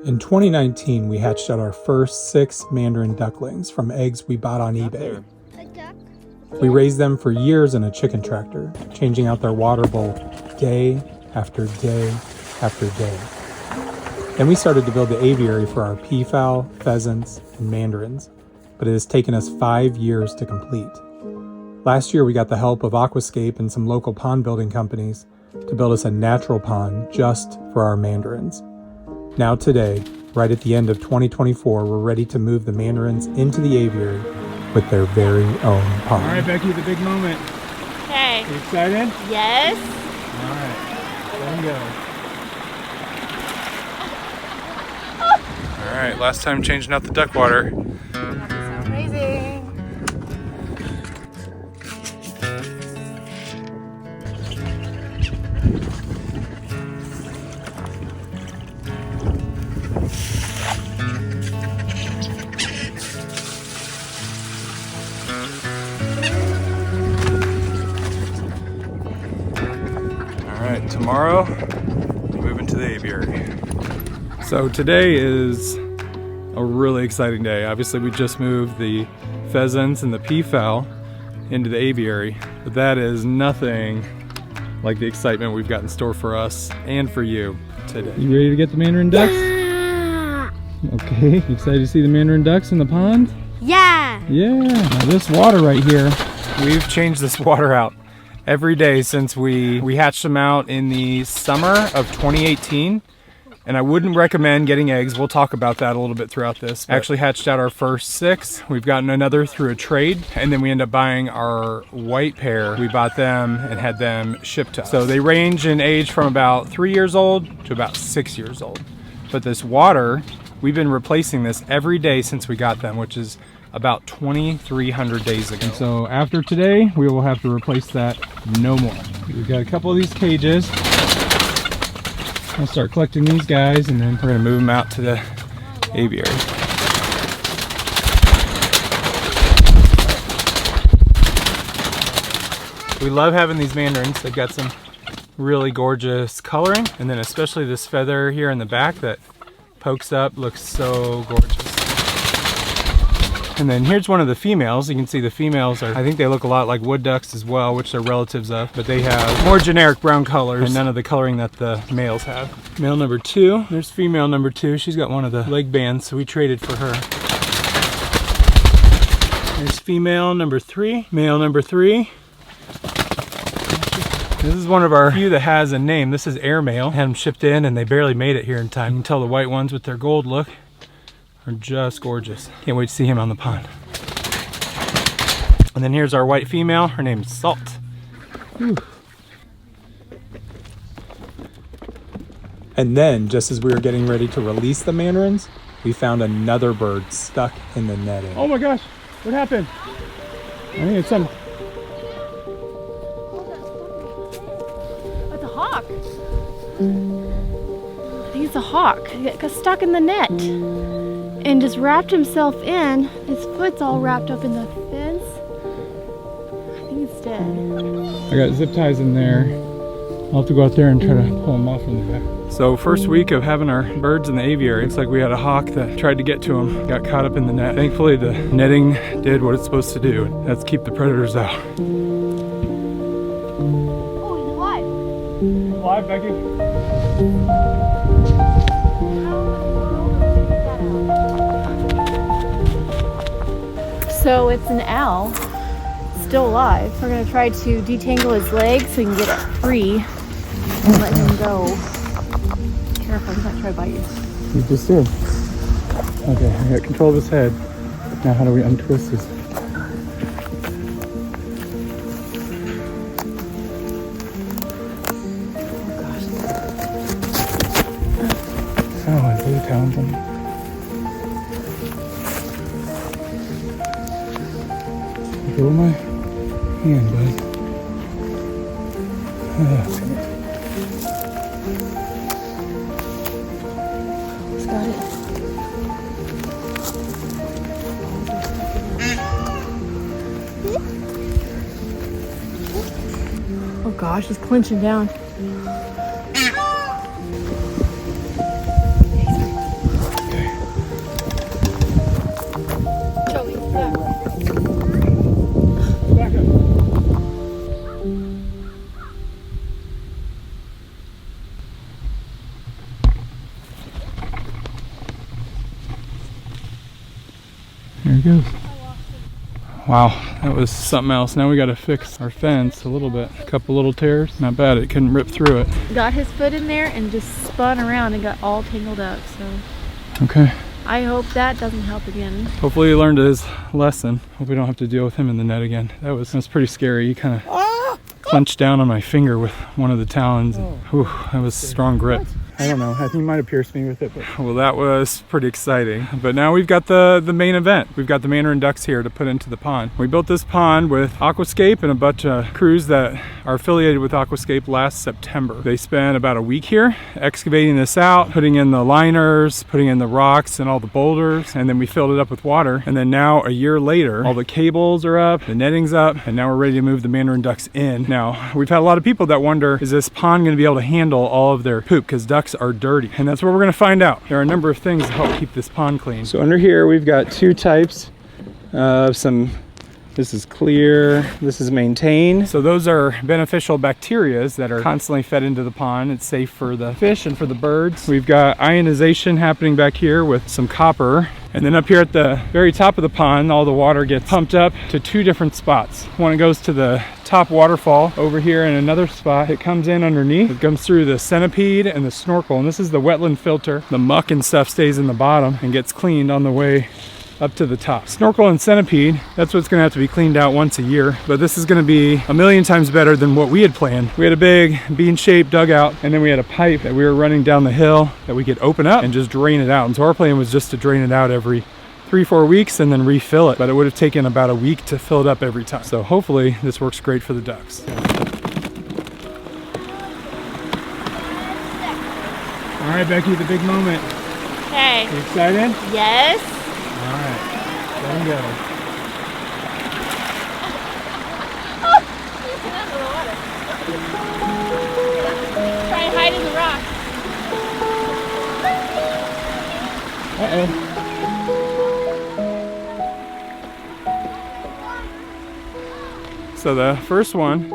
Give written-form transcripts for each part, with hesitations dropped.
In 2019, we hatched out our first 6 Mandarin ducklings from eggs we bought on eBay. A duck? We raised them for years in a chicken tractor, changing out their water bowl day after day after day. Then we started to build the aviary for our peafowl, pheasants, and mandarins, but it has taken us 5 years to complete. Last year, we got the help of Aquascape and some local pond building companies to build us a natural pond just for our mandarins. Now today, right at the end of 2024, we're ready to move the mandarins into the aviary with their very own pond. All right, Becky, the big moment. Okay. You excited? Yes. All right, let them go. All right, last time changing out the duck water. Amazing. Tomorrow, moving to the aviary. So today is a really exciting day. Obviously, we just moved the pheasants and the peafowl into the aviary, but that is nothing like the excitement we've got in store for us and for you today. You ready to get the Mandarin ducks? Yeah. Okay, you excited to see the Mandarin ducks in the pond? Yeah. Yeah, now this water right here, we've changed this water out every day since we hatched them out in the summer of 2018, and I wouldn't recommend getting eggs. We'll talk about that a little bit throughout this. Actually hatched out our first 6. We've gotten another through a trade, and then we end up buying our white pair. We bought them and had them shipped to us. So they range in age from about 3 years old to about 6 years old. But this water, we've been replacing this every day since we got them, which is about 2,300 days ago. And so after today, we will have to replace that no more. We've got a couple of these cages. I'll start collecting these guys, and then we're gonna move them out to the aviary. We love having these mandarins. They've got some really gorgeous coloring, and then especially this feather here in the back that pokes up looks so gorgeous. And then here's one of the females. You can see the females are, I think they look a lot like wood ducks as well, which they're relatives of, but they have more generic brown colors and none of the coloring that the males have. Male number 2, there's female number 2. She's got one of the leg bands, so we traded for her. There's female number 3, male number 3. This is one of our few that has a name. This is airmail. Had them shipped in and they barely made it here in time. You can tell the white ones with their gold look are just gorgeous. Can't wait to see him on the pond. And then here's our white female. Her name's Salt. Whew. And then, just as we were getting ready to release the mandarins, we found another bird stuck in the netting. Oh my gosh, what happened? I think it's some. It's a hawk. I think it's a hawk. He got stuck in the net and just wrapped himself in. His foot's all wrapped up in the fence. I think it's dead. I got zip ties in there. I'll have to go out there and try to pull them off from the back. So first week of having our birds in the aviary, looks like we had a hawk that tried to get to them, got caught up in the net. Thankfully the netting did what it's supposed to do. That's keep the predators out. Oh, he's alive. Alive, Becky? So it's an owl, still alive. We're gonna try to detangle his legs so we can get it free and let him go. Careful, he's not trying to bite you. He just did. Okay, I got control of his head. Now how do we untwist his? Oh, I blue talons on him. Go with my hand, bud. He's got it. Oh gosh, he's clenching down. There he goes. Wow, that was something else. Now we got to fix our fence a little bit. A couple little tears. Not bad, it couldn't rip through it. Got his foot in there and just spun around and got all tangled up, so. Okay. I hope that doesn't help again. Hopefully he learned his lesson. Hope we don't have to deal with him in the net again. That was pretty scary. He kind of clenched down on my finger with one of the talons. Whew, that was strong grip. I don't know. I think he might have pierced me with it. But... Well, that was pretty exciting. But now we've got the main event. We've got the Mandarin ducks here to put into the pond. We built this pond with Aquascape and a bunch of crews that are affiliated with Aquascape last September. They spent about a week here excavating this out, putting in the liners, putting in the rocks and all the boulders, and then we filled it up with water. And then now, a year later, all the cables are up, the netting's up, and now we're ready to move the Mandarin ducks in. Now, we've had a lot of people that wonder, is this pond going to be able to handle all of their poop? Because ducks are dirty, and that's what we're going to find out. There are a number of things to help keep this pond clean. So under here we've got two types of this is clear, this is maintain. So those are beneficial bacterias that are constantly fed into the pond. It's safe for the fish and for the birds. We've got ionization happening back here with some copper. And then up here at the very top of the pond, all the water gets pumped up to two different spots. One goes to the top waterfall over here, and another spot it comes in underneath. It comes through the centipede and the snorkel, and this is the wetland filter. The muck and stuff stays in the bottom and gets cleaned on the way up to the top. Snorkel and centipede, that's what's gonna have to be cleaned out once a year, but this is gonna be a million times better than what we had planned. We had a big bean-shaped dugout, and then we had a pipe that we were running down the hill that we could open up and just drain it out. And so our plan was just to drain it out every 3-4 weeks and then refill it, but it would have taken about a week to fill it up every time. So hopefully this works great for the ducks. All right, Becky, the big moment. Okay. You excited? Yes. All right, let him go. Try and hide in the rock. Uh-oh. So the first one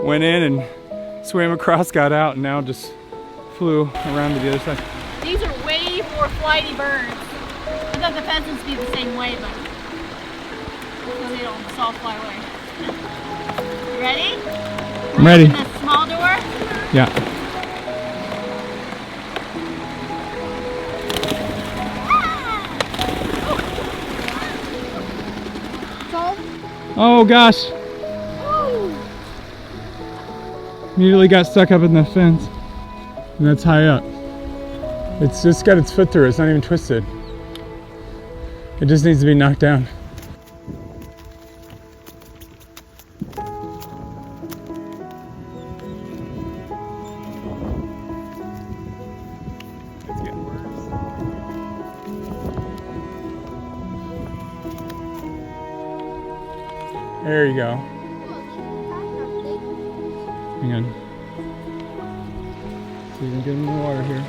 went in and swam across, got out, and now just flew around to the other side. These are way more flighty birds. I thought the pheasants be the same way, but so they don't all fly away. You ready? I'm ready. Open the small door. Yeah. Oh gosh. Immediately got stuck up in the fence. And that's high up. It's just got its foot through it. It's not even twisted. It just needs to be knocked down. It's getting worse. There you go. Hang on. So you can get in the water here.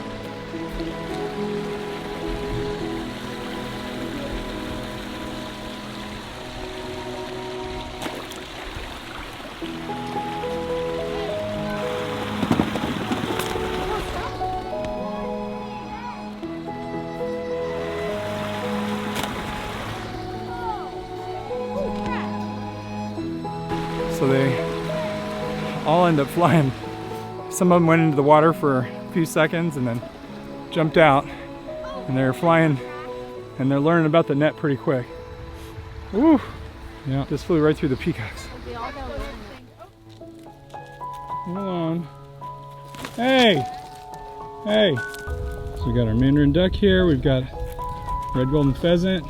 So they all end up flying. Some of them went into the water for a few seconds and then jumped out, and they're flying and they're learning about the net pretty quick. Woo! Yeah, just flew right through the peacocks. Come along. Hey! Hey! So we got our Mandarin duck here, we've got red golden pheasant,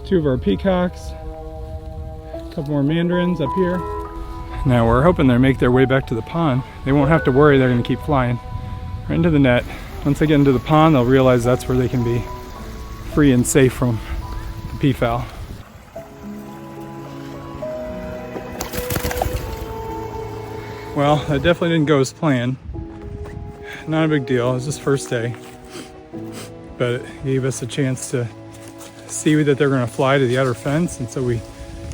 2 of our peacocks, a couple more mandarins up here. Now we're hoping they'll make their way back to the pond. They won't have to worry, they're gonna keep flying right into the net. Once they get into the pond, they'll realize that's where they can be free and safe from the peafowl. Well, that definitely didn't go as planned. Not a big deal, it was just first day. But it gave us a chance to see that they're gonna fly to the outer fence, and so we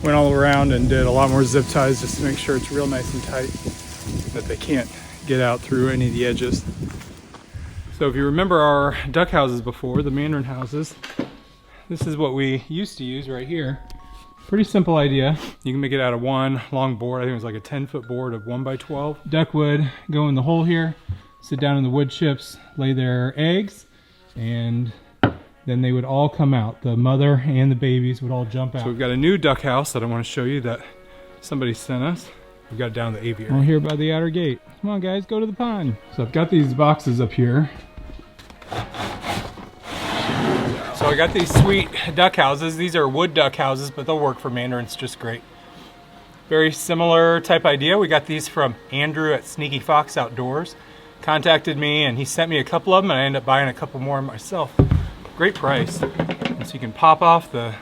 went all around and did a lot more zip ties just to make sure it's real nice and tight, that they can't get out through any of the edges. So if you remember our duck houses before, the Mandarin houses, This is what we used to use right here. Pretty simple idea. You can make it out of one long board. I think it was like a 10-foot board of 1 by 12. Duck would go in the hole here, sit down in the wood chips, lay their eggs, and then they would all come out. The mother and the babies would all jump out. So we've got a new duck house that I want to show you that somebody sent us. We've got it down the aviary. We're here by the outer gate. Come on guys, go to the pond. So I've got these boxes up here. So I got these sweet duck houses. These are wood duck houses, but they'll work for mandarins just great. Very similar type idea. We got these from Andrew at Sneaky Fox Outdoors. Contacted me and he sent me a couple of them and I ended up buying a couple more myself. Great price. And so you can pop off the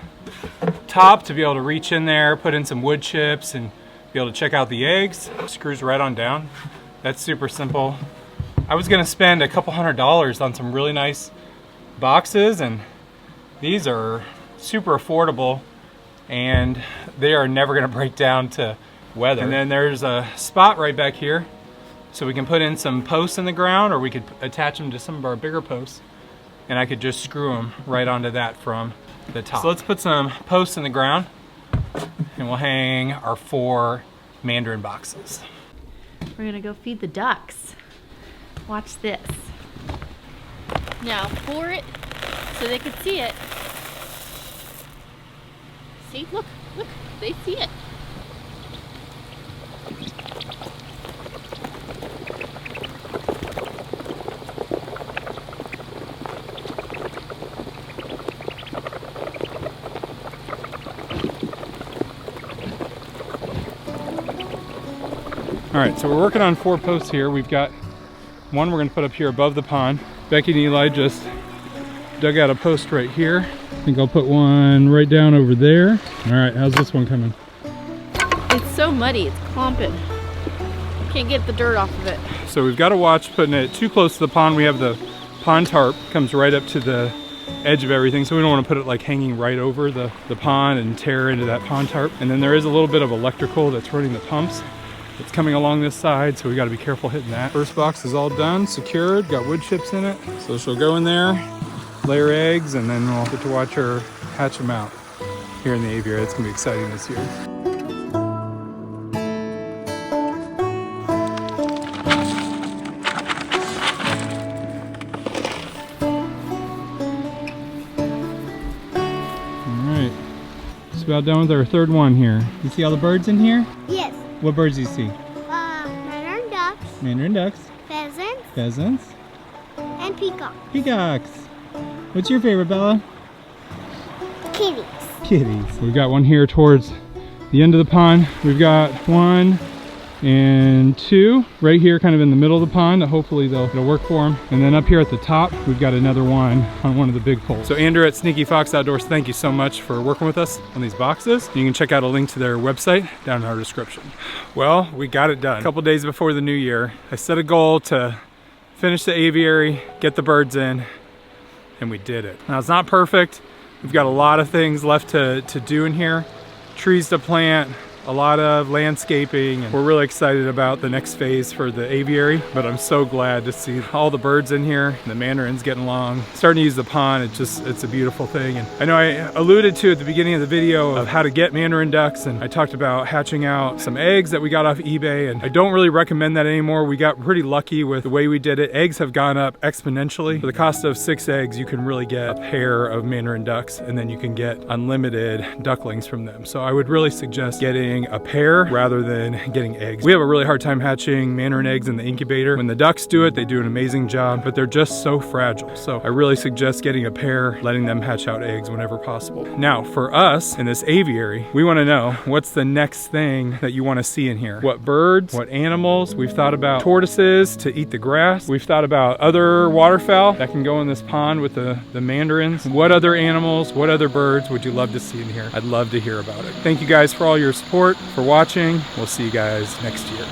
top to be able to reach in there, put in some wood chips and be able to check out the eggs. Screws right on down. That's super simple. I was gonna spend a couple $100s on some really nice boxes, and these are super affordable and they are never gonna break down to weather. And then there's a spot right back here so we can put in some posts in the ground, or we could attach them to some of our bigger posts and I could just screw them right onto that from the top. So let's put some posts in the ground and we'll hang our 4 mandarin boxes. We're gonna go feed the ducks. Watch this. Now pour it so they can see it. See, look, they see it. All right, so we're working on 4 posts here. We've got one we're gonna put up here above the pond. Becky and Eli just dug out a post right here. I think I'll put one right down over there. All right, how's this one coming? It's so muddy, it's clumping. Can't get the dirt off of it. So we've got to watch putting it too close to the pond. We have the pond tarp, comes right up to the edge of everything, so we don't want to put it like hanging right over the pond and tear into that pond tarp. And then there is a little bit of electrical that's running the pumps. It's coming along this side, so we got to be careful hitting that. First box is all done, secured, got wood chips in it. So she'll go in there, lay her eggs, and then we'll get to watch her hatch them out here in the aviary. It's gonna be exciting this year. All right, just about done with our 3rd one here. You see all the birds in here? Yes. What birds do you see? Mandarin ducks, Mandarin ducks, pheasants, pheasants, and peacocks. peacocks. What's your favorite, Bella? Kitties. Kitties. We've got one here towards the end of the pond. We've got 1 and 2 right here kind of in the middle of the pond. Hopefully it'll work for them. And then up here at the top, we've got another one on one of the big poles. So Andrew at Sneaky Fox Outdoors, thank you so much for working with us on these boxes. You can check out a link to their website down in our description. Well, we got it done. A couple days before the new year, I set a goal to finish the aviary, get the birds in, and we did it. Now it's not perfect. We've got a lot of things left to do in here. Trees to plant, a lot of landscaping, and we're really excited about the next phase for the aviary. But I'm so glad to see all the birds in here, the mandarins getting along, starting to use the pond. It's a beautiful thing. And I know I alluded to at the beginning of the video of how to get mandarin ducks, and I talked about hatching out some eggs that we got off eBay, and I don't really recommend that anymore. We got pretty lucky with the way we did it. Eggs have gone up exponentially. For the cost of 6 eggs, you can really get a pair of mandarin ducks, and then you can get unlimited ducklings from them. So I would really suggest getting a pair rather than getting eggs. We have a really hard time hatching mandarin eggs in the incubator. When the ducks do it, they do an amazing job, but they're just so fragile. So I really suggest getting a pair, letting them hatch out eggs whenever possible. Now, for us in this aviary, we want to know what's the next thing that you want to see in here. What birds, what animals? We've thought about tortoises to eat the grass. We've thought about other waterfowl that can go in this pond with the mandarins. What other animals, what other birds would you love to see in here? I'd love to hear about it. Thank you guys for all your support, for watching. We'll see you guys next year.